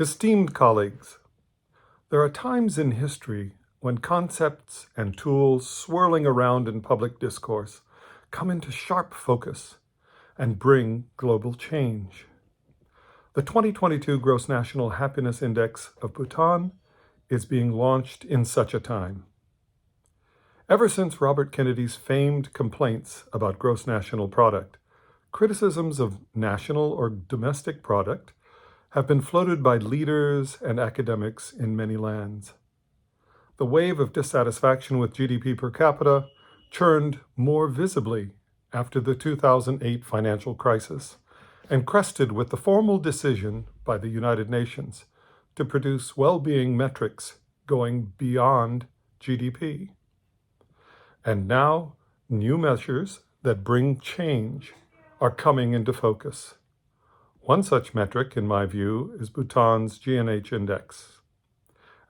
Esteemed colleagues, there are times in history when concepts and tools swirling around in public discourse come into sharp focus and bring global change. The 2022 Gross National Happiness Index of Bhutan is being launched in such a time. Ever since Robert Kennedy's famed complaints about gross national product, criticisms of national or domestic product have been floated by leaders and academics in many lands. The wave of dissatisfaction with GDP per capita churned more visibly after the 2008 financial crisis and crested with the formal decision by the United Nations to produce well-being metrics going beyond GDP. And now, new measures that bring change are coming into focus. One such metric, in my view, is Bhutan's GNH index.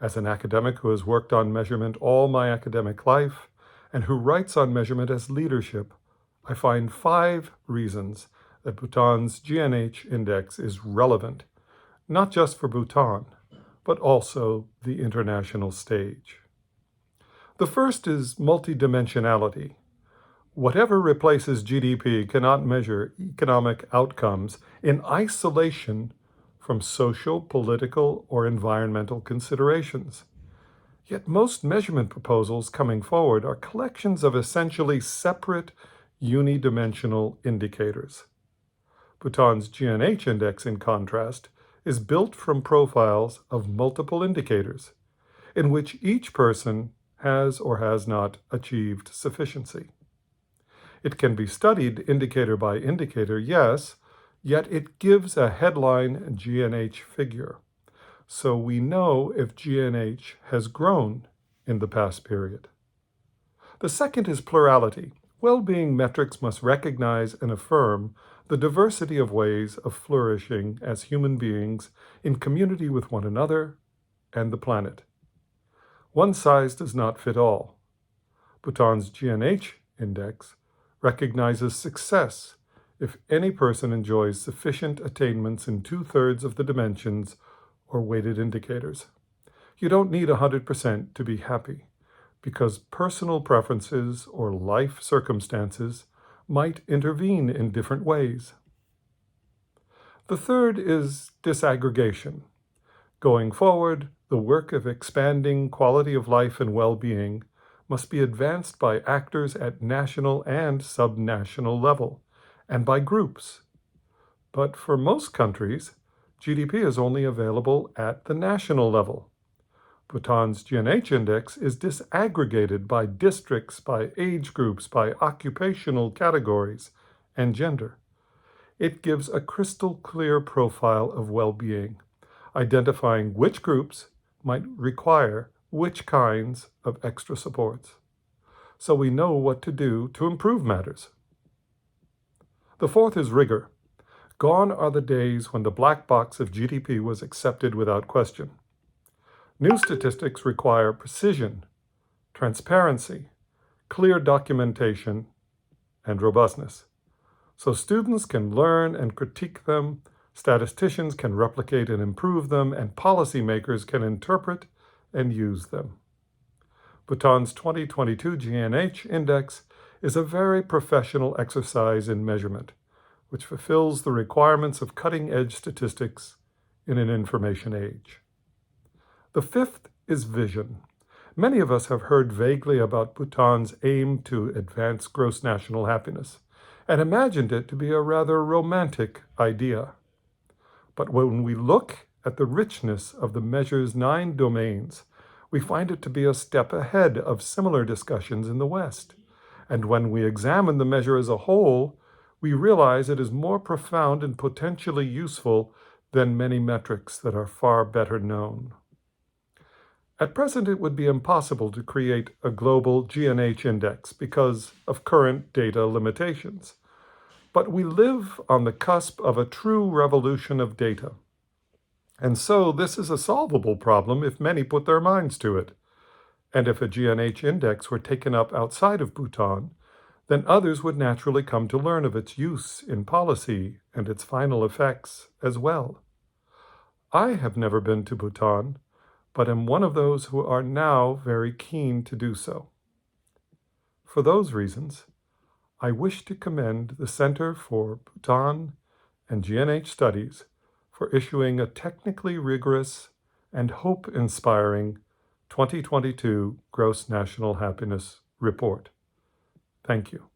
As an academic who has worked on measurement all my academic life and who writes on measurement as leadership, I find 5 reasons that Bhutan's GNH index is relevant, not just for Bhutan, but also the international stage. The first is multidimensionality. Whatever replaces GDP cannot measure economic outcomes in isolation from social, political, or environmental considerations. Yet most measurement proposals coming forward are collections of essentially separate unidimensional indicators. Bhutan's GNH index, in contrast, is built from profiles of multiple indicators, in which each person has or has not achieved sufficiency. It can be studied indicator by indicator, yes, yet it gives a headline GNH figure, so we know if GNH has grown in the past period. The second is plurality. Well-being metrics must recognize and affirm the diversity of ways of flourishing as human beings in community with one another and the planet. One size does not fit all. Bhutan's GNH index recognizes success if any person enjoys sufficient attainments in 2/3 of the dimensions or weighted indicators. You don't need 100% to be happy, because personal preferences or life circumstances might intervene in different ways. The third is disaggregation. Going forward, the work of expanding quality of life and well-being must be advanced by actors at national and subnational level, and by groups. But for most countries, GDP is only available at the national level. Bhutan's GNH index is disaggregated by districts, by age groups, by occupational categories, and gender. It gives a crystal clear profile of well-being, identifying which groups might require which kinds of extra supports, so we know what to do to improve matters. The fourth is rigor. Gone are the days when the black box of GDP was accepted without question. New statistics require precision, transparency, clear documentation, and robustness. So students can learn and critique them, statisticians can replicate and improve them, and policymakers can interpret and use them. Bhutan's 2022 GNH index is a very professional exercise in measurement, which fulfills the requirements of cutting-edge statistics in an information age. The fifth is vision. Many of us have heard vaguely about Bhutan's aim to advance gross national happiness and imagined it to be a rather romantic idea. But when we look at the richness of the measure's 9 domains, we find it to be a step ahead of similar discussions in the West. And when we examine the measure as a whole, we realize it is more profound and potentially useful than many metrics that are far better known. At present, it would be impossible to create a global GNH index because of current data limitations. But we live on the cusp of a true revolution of data. And so this is a solvable problem if many put their minds to it. And if a GNH index were taken up outside of Bhutan, then others would naturally come to learn of its use in policy and its final effects as well. I have never been to Bhutan, but am one of those who are now very keen to do so. For those reasons, I wish to commend the Center for Bhutan and GNH Studies for issuing a technically rigorous and hope-inspiring 2022 Gross National Happiness Report. Thank you.